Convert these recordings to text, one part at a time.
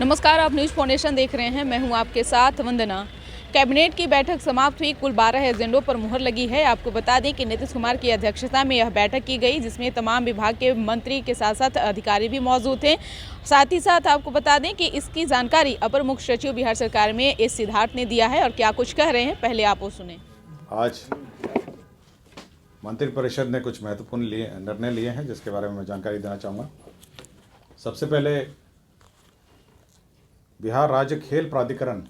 नमस्कार, आप news foundation देख रहे हैं। मैं हूं आपके साथ वंदना। कैबिनेट की बैठक समाप्त हुई। कुल 12 एजेंडों पर मुहर लगी है। आपको बता दें कि नीतीश कुमार की अध्यक्षता में यह बैठक की गई, जिसमें तमाम विभाग के मंत्री के साथ साथ अधिकारी भी मौजूद थे। साथ ही साथ आपको बता दें कि इसकी जानकारी अपर मुख्य सचिव बिहार सरकार में एस सिद्धार्थ ने दिया है और क्या कुछ कह रहे हैं, पहले आप वो सुने। आज मंत्रिपरिषद ने कुछ महत्वपूर्ण निर्णय लिए हैं, जिसके बारे में मैं जानकारी देना चाहूँगा। सबसे पहले बिहार राज्य खेल प्राधिकरण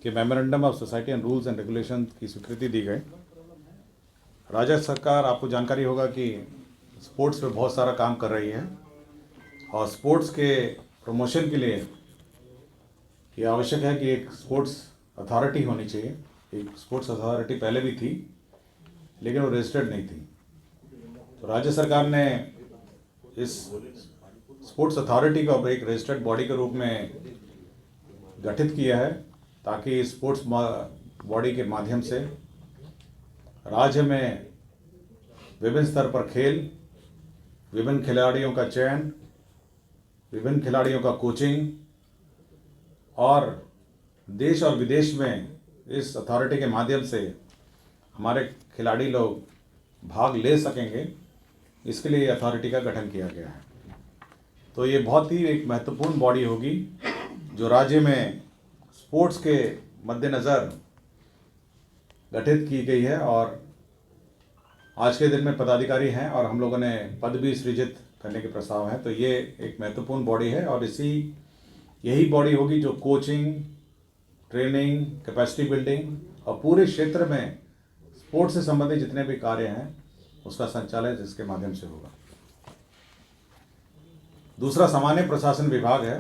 के memorandum of society and rules and regulation की स्वीकृति दी गई। राज्य सरकार, आपको जानकारी होगा कि स्पोर्ट्स पे बहुत सारा काम कर रही है और स्पोर्ट्स के प्रमोशन के लिए ये आवश्यक है कि एक स्पोर्ट्स अथॉरिटी होनी चाहिए। एक स्पोर्ट्स अथॉरिटी पहले भी थी, लेकिन वो रजिस्टर्ड नहीं थी। तो राज्य सरकार ने इस स्पोर्ट्स अथॉरिटी को एक रजिस्टर्ड बॉडी के रूप में गठित किया है, ताकि स्पोर्ट्स बॉडी के माध्यम से राज्य में विभिन्न स्तर पर खेल, विभिन्न खिलाड़ियों का चयन, विभिन्न खिलाड़ियों का कोचिंग और देश और विदेश में इस अथॉरिटी के माध्यम से हमारे खिलाड़ी लोग भाग ले सकेंगे, इसके लिए अथॉरिटी का गठन किया गया है। तो ये बहुत ही एक महत्वपूर्ण बॉडी होगी जो राज्य में स्पोर्ट्स के मद्देनज़र गठित की गई है और आज के दिन में पदाधिकारी हैं और हम लोगों ने पद भी सृजित करने के प्रस्ताव हैं। तो ये एक महत्वपूर्ण बॉडी है और यही बॉडी होगी जो कोचिंग, ट्रेनिंग, कैपेसिटी बिल्डिंग और पूरे क्षेत्र में स्पोर्ट्स से संबंधित जितने भी कार्य हैं उसका संचालन इसके माध्यम से होगा। दूसरा सामान्य प्रशासन विभाग है,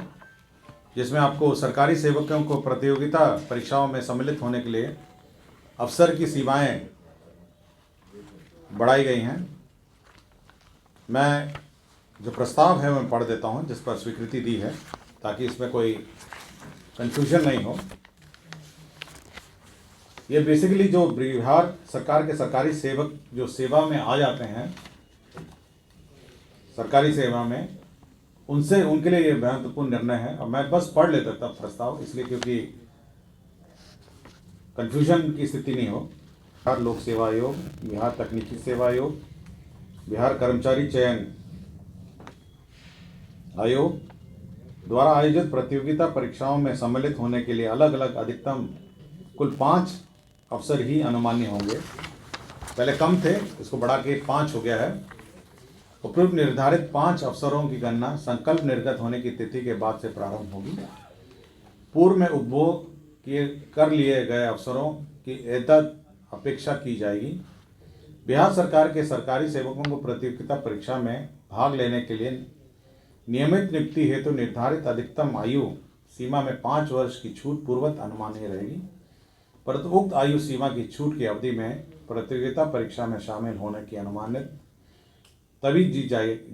जिसमें आपको सरकारी सेवकों को प्रतियोगिता परीक्षाओं में सम्मिलित होने के लिए अवसर की सीमाएं बढ़ाई गई हैं। मैं जो प्रस्ताव है मैं पढ़ देता हूं, जिस पर स्वीकृति दी है, ताकि इसमें कोई कंफ्यूजन नहीं हो। ये बेसिकली जो बिहार सरकार के सरकारी सेवक जो सेवा में आ जाते हैं, सरकारी सेवा में, उनके लिए ये महत्वपूर्ण निर्णय है। और मैं बस पढ़ लेता था प्रस्ताव, इसलिए क्योंकि कंफ्यूजन की स्थिति नहीं हो। बिहार लोक सेवा आयोग, बिहार तकनीकी सेवा आयोग, बिहार कर्मचारी चयन आयोग द्वारा आयोजित प्रतियोगिता परीक्षाओं में सम्मिलित होने के लिए अलग अलग अधिकतम कुल 5 अवसर ही अनुमान्य होंगे। पहले कम थे, इसको बढ़ा के 5 हो गया है। उपयुक्त निर्धारित 5 अवसरों की गणना संकल्प निर्गत होने की तिथि के बाद से प्रारंभ होगी। पूर्व में उपभोग कर लिए गए अवसरों की एतद अपेक्षा की जाएगी। बिहार सरकार के सरकारी सेवकों को प्रतियोगिता परीक्षा में भाग लेने के लिए नियमित नियुक्ति हेतु निर्धारित अधिकतम आयु सीमा में 5 वर्ष की छूट पूर्वत अनुमानीय रहेगी, परंतु उक्त आयु सीमा की छूट की अवधि में प्रतियोगिता परीक्षा में शामिल होने की अनुमानित तभी दी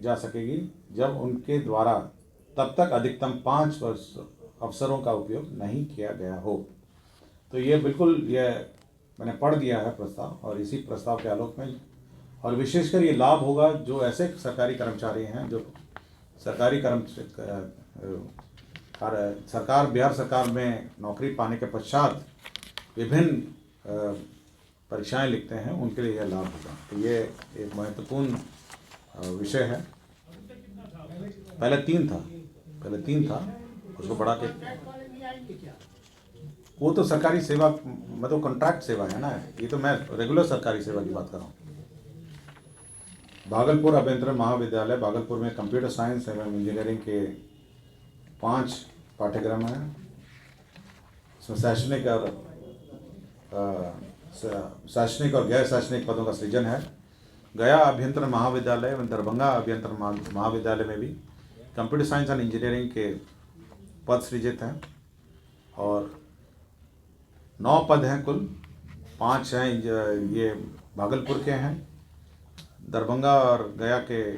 जा सकेगी जब उनके द्वारा तब तक अधिकतम 5 वर्ष अवसरों का उपयोग नहीं किया गया हो। तो ये बिल्कुल मैंने पढ़ दिया है प्रस्ताव, और इसी प्रस्ताव के आलोक में और विशेषकर ये लाभ होगा जो ऐसे सरकारी कर्मचारी हैं जो बिहार सरकार में नौकरी पाने के पश्चात विभिन्न परीक्षाएं लिखते हैं, उनके लिए यह लाभ होगा। तो ये एक महत्वपूर्ण विषय है। पहले तीन था, उसको बढ़ा के, वो तो सरकारी सेवा मतलब कॉन्ट्रैक्ट सेवा है ना, ये तो मैं रेगुलर सरकारी सेवा की बात कर रहा हूँ। भागलपुर अभियंत्रण महाविद्यालय, भागलपुर में कंप्यूटर साइंस एवं इंजीनियरिंग के 5 पाठ्यक्रम हैं। इसमें शैक्षणिक और गैर शैक्षणिक पदों का सृजन है। गया अभियंत्रण महाविद्यालय एवं दरभंगा अभियंत्रण महाविद्यालय में भी कंप्यूटर साइंस एंड इंजीनियरिंग के पद सृजित हैं और 9 पद हैं कुल। 5 हैं ये भागलपुर के हैं, दरभंगा और गया के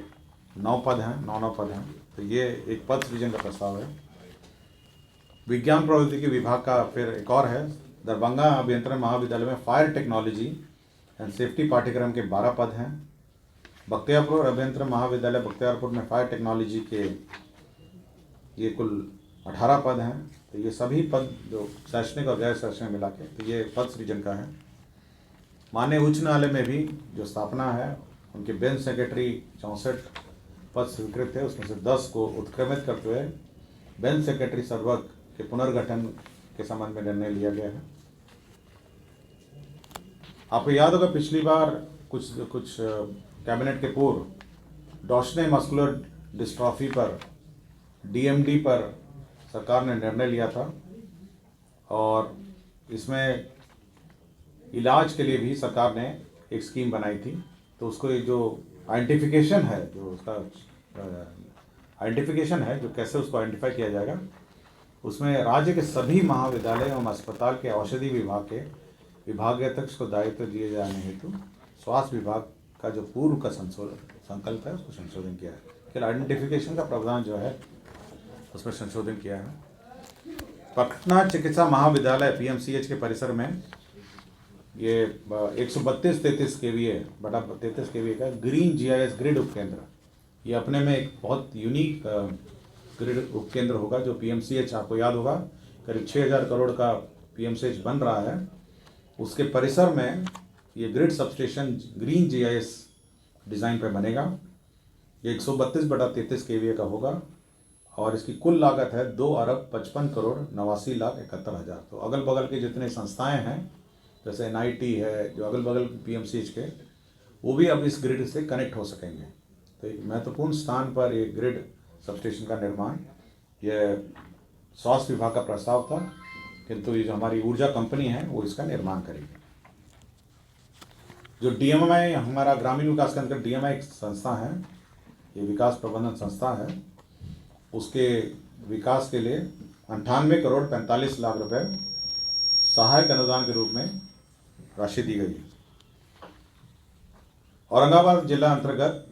9 पद हैं, 9 पद हैं। तो ये एक पद सृजन का प्रस्ताव है। विज्ञान प्रौद्योगिकी विभाग का फिर एक और है। दरभंगा अभियंत्रण महाविद्यालय में फायर टेक्नोलॉजी एंड सेफ्टी पाठ्यक्रम के 12 पद हैं। बख्तियारपुर अभियंत्रण महाविद्यालय बख्तियारपुर में फायर टेक्नोलॉजी के ये कुल 18 पद हैं। तो ये सभी पद जो शैक्षणिक और गैर शैक्षणिक मिला के, तो ये पद सृजन का है। माननीय उच्च न्यायालय में भी जो स्थापना है, उनके बेंच सेक्रेटरी 64 पद स्वीकृत है, उसमें से 10 को उत्क्रमित करते हुए बेंच सेक्रेटरी सर्वक के पुनर्गठन के संबंध में निर्णय लिया गया है। आपको याद होगा पिछली बार कुछ कैबिनेट के पूर्व डॉशने मस्कुलर डिस्ट्रॉफी पर, डीएमडी पर सरकार ने निर्णय लिया था और इसमें इलाज के लिए भी सरकार ने एक स्कीम बनाई थी। तो उसको जो आइडेंटिफिकेशन है, जो उसका आइडेंटिफिकेशन है, जो कैसे उसको आइडेंटिफाई किया जाएगा, उसमें राज्य के सभी महाविद्यालय एवं अस्पताल के औषधि विभाग के विभागाध्यक्ष को दायित्व दिए जाने हेतु स्वास्थ्य विभाग का जो पूर्व का संकल्प है उसको संशोधन किया है। फिर आइडेंटिफिकेशन का प्रावधान जो है उसमें संशोधन किया है। पटना चिकित्सा महाविद्यालय पीएमसीएच के परिसर में ये 132-33 केवीए बटा 33 केवीए का ग्रीन जीआईएस ग्रिड उपकेंद्र, ये अपने में एक बहुत यूनिक ग्रिड उपकेंद्र होगा। जो पीएमसीएच, आपको याद होगा, करीब 6000 करोड़ का पीएमसीएच बन रहा है, उसके परिसर में ये grid substation green GIS design पे बनेगा। ये 132/33 केवीए का होगा और इसकी कुल लागत है 2,55,89,71,000। तो अगल बगल के जितने संस्थाएं हैं, जैसे एनआईटी है, जो अगल बगल पीएमसीएच के, वो भी अब इस ग्रिड से कनेक्ट हो सकेंगे। तो एक महत्वपूर्ण स्थान पर ये ग्रिड सबस्टेशन का निर्माण, यह स्वास्थ्य विभाग का प्रस्ताव था, किंतु ये जो हमारी ऊर्जा कंपनी है वो इसका निर्माण करेगी। जो डीएमआई, हमारा ग्रामीण विकास के अंतर्गत डीएमआई एक संस्था है, ये विकास प्रबंधन संस्था है, उसके विकास के लिए 98,45,00,000 रुपये सहायक अनुदान के रूप में राशि दी गई। औरंगाबाद जिला अंतर्गत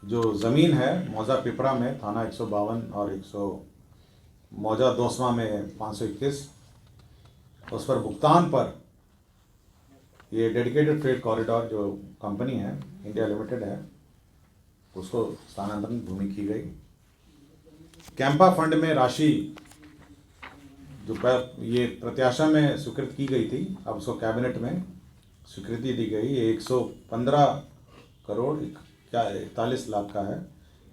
जो ज़मीन है मौजा पिपरा में थाना 152 और 100 मौजा दोसमा में 521, उस पर भुगतान पर ये डेडिकेटेड फ्रेट कॉरिडोर जो कंपनी है इंडिया लिमिटेड है, उसको स्थानांतरण भूमि की गई। कैंपा फंड में राशि जो ये प्रत्याशा में स्वीकृत की गई थी, अब उसको कैबिनेट में स्वीकृति दी गई। ये 115,41,00,000 का है।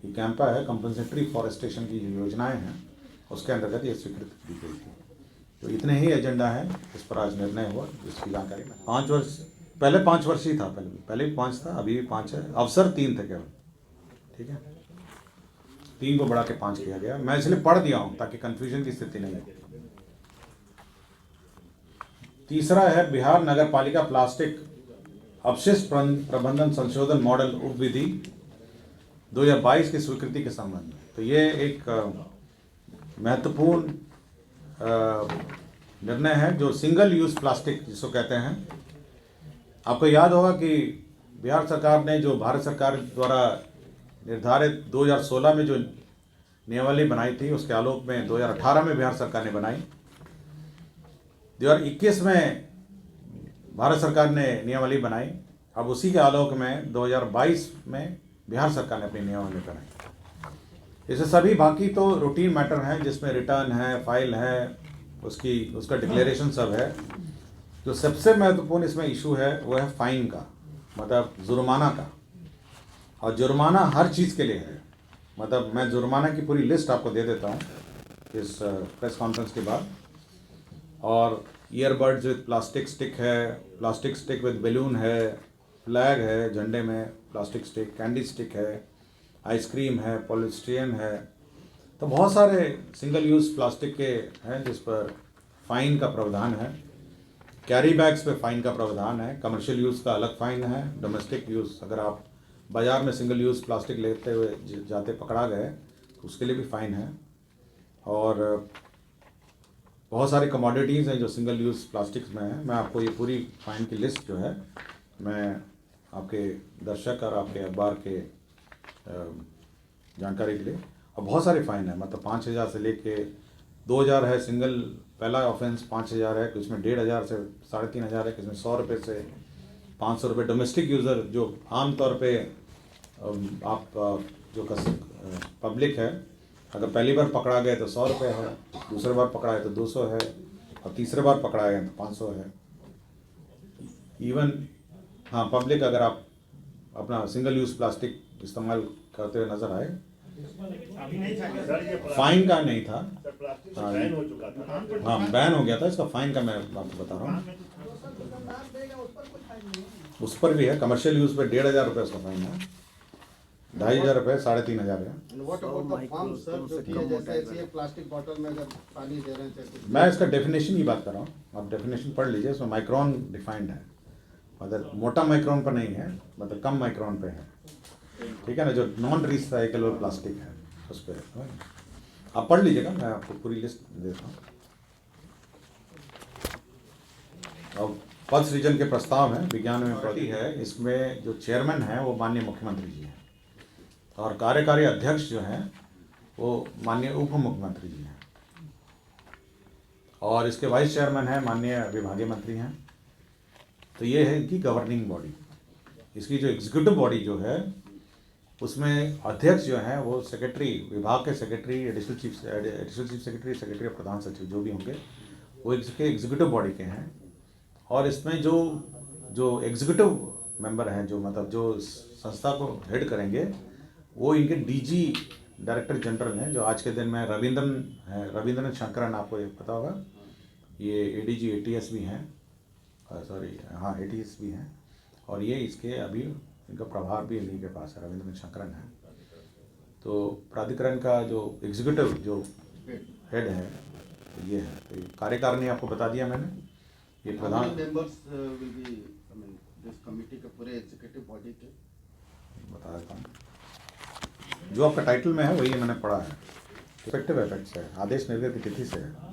ये कैंपा है, कंपनसेटरी फॉरेस्टेशन की जो योजनाएं हैं उसके अंतर्गत ये स्वीकृति दी गई थी। तो इतने ही एजेंडा है, इस पर आज निर्णय हुआ, जिसकी जानकारी में 5 वर्ष पहले 5 वर्ष ही था, पहले भी 5 था, अभी भी 5 है। अवसर 3 थे केवल, ठीक है, 3 को बढ़ा के 5 किया गया। मैं इसलिए पढ़ दिया हूँ ताकि कन्फ्यूजन की स्थिति नहीं है। तीसरा है बिहार नगर पालिका प्लास्टिक अपशिष्ट प्रबंधन संशोधन मॉडल उप विधि 2022 की स्वीकृति के संबंध में। तो ये एक महत्वपूर्ण निर्णय है, जो सिंगल यूज प्लास्टिक जिसको कहते हैं। आपको याद होगा कि बिहार सरकार ने, जो भारत सरकार द्वारा निर्धारित 2016 में जो नियमावली बनाई थी, उसके आलोक में 2018 में बिहार सरकार ने बनाई। 2021 में भारत सरकार ने नियमावली बनाई। अब उसी के आलोक में 2022 में बिहार सरकार ने अपनी नियमावली बनाई। इससे सभी बाकी तो रूटीन मैटर हैं, जिसमें रिटर्न है, फाइल है, उसका डिक्लेरेशन सब है। जो सबसे महत्वपूर्ण इसमें इशू है वो है फाइन का, मतलब जुर्माना का। और जुर्माना हर चीज़ के लिए है। मतलब मैं जुर्माना की पूरी लिस्ट आपको दे देता हूँ इस प्रेस कॉन्फ्रेंस के बाद। और ईयरबड्स विद प्लास्टिक स्टिक है, प्लास्टिक स्टिक विद बैलून है, फ्लैग है झंडे में, प्लास्टिक स्टिक, कैंडी स्टिक है, आइसक्रीम है, पॉलिस्टीरियन है। तो बहुत सारे सिंगल यूज़ प्लास्टिक के हैं जिस पर फ़ाइन का प्रावधान है। कैरी बैग्स पे फ़ाइन का प्रावधान है। कमर्शियल यूज़ का अलग फ़ाइन है। डोमेस्टिक यूज़, अगर आप बाज़ार में सिंगल यूज़ प्लास्टिक लेते हुए जाते पकड़ा गए तो उसके लिए भी फ़ाइन है। और बहुत सारी कमोडिटीज़ हैं जो सिंगल यूज़ प्लास्टिक्स में है। मैं आपको ये पूरी फ़ाइन की लिस्ट जो है मैं आपके दर्शक और आपके अखबार के जानकारी के लिए, और बहुत सारे फ़ाइन है, मतलब 5,000 से लेके 2,000 है सिंगल, पहला ऑफेंस 5,000 है, कुछ में 1,500 से 3,500 है, कुछ में 100 रुपये से 500 रुपये। डोमेस्टिक यूज़र जो आम तौर पे आप जो पब्लिक है, अगर पहली बार पकड़ा गए तो 100 रुपये है, दूसरी बार पकड़ा है तो 200 है, और तीसरे बार पकड़ा गया तो 500 है। इवन हाँ, पब्लिक अगर आप अपना सिंगल यूज़ प्लास्टिक इस्तेमाल करते हुए नज़र आए, फाइन का नहीं था, हाँ बैन हो गया था, इसका फाइन का मैं आपको बता रहा हूँ, उस पर भी है। कमर्शियल यूज़ पे 1500 रुपये उसका फाइन है, 2500 रुपये, 3500 है। What about the farms, sir, जो कि जैसे ऐसी एक प्लास्टिक बोतल में अगर पानी दे रहे हैं चाहे कुछ, मैं इसका डेफिनेशन की बात कर रहा हूँ, आप डेफिनेशन पढ़ लीजिए, इसमें माइक्रोन डिफाइंड है, मतलब मोटा माइक्रोन पर नहीं है, मतलब कम माइक्रोन पे है, ठीक है ना, जो नॉन रिसाइकलेबल प्लास्टिक है उस पर आप पढ़ लीजिएगा, मैं आपको पूरी लिस्ट देता हूँ। अब पद सृजन के प्रस्ताव हैं, विज्ञान में प्रति है, इसमें जो चेयरमैन है वो माननीय मुख्यमंत्री जी हैं, और कार्यकारी अध्यक्ष जो हैं वो माननीय उप मुख्यमंत्री जी हैं, और इसके वाइस चेयरमैन हैं माननीय विभागीय मंत्री हैं। तो ये है इनकी गवर्निंग बॉडी। इसकी जो एग्जीक्यूटिव बॉडी जो है उसमें अध्यक्ष जो हैं वो सेक्रेटरी, विभाग के secretary, additional chief secretary, secretary और प्रधान सचिव जो भी होंगे वो इसके एग्जीक्यूटिव बॉडी के हैं। और इसमें जो एग्जीक्यूटिव मेंबर हैं, जो मतलब जो संस्था को हेड करेंगे, वो इनके डीजी डायरेक्टर जनरल हैं, जो आज के दिन में रविंद्रन शंकरन, आपको ये पता होगा, ये एडीजी एटीएस भी हैं, सॉरी हाँ एटीएस भी हैं, और ये इसके अभी इनका प्रभार भी इन्हीं के पास है, रविंद्रन शंकरन है। तो प्राधिकरण का जो एग्जीक्यूटिव जो हेड है तो ये है। तो कार्यकारिणी आपको बता दिया मैंने, ये प्रधान members will be, I mean this committee के पूरे एग्जीक्यूटिव बॉडी के बता देता हूँ। जो आपका टाइटल में है वही मैंने पढ़ा है, इफेक्टिव इफेक्ट्स है, आदेश निर्गत की तिथि से है।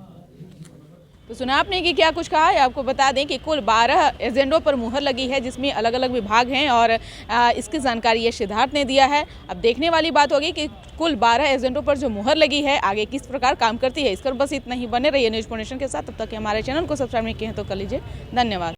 तो सुना आपने कि क्या कुछ कहा है। आपको बता दें कि कुल 12 एजेंडों पर मुहर लगी है, जिसमें अलग अलग विभाग हैं, और इसकी जानकारी ये सिद्धार्थ ने दिया है। अब देखने वाली बात होगी कि कुल 12 एजेंडों पर जो मुहर लगी है आगे किस प्रकार काम करती है। इस पर बस इतना ही, बने रहिए न्यूज़ पॉइंट नेशन के साथ। तब तक हमारे चैनल को सब्सक्राइब नहीं किए हैं तो कर लीजिए। धन्यवाद।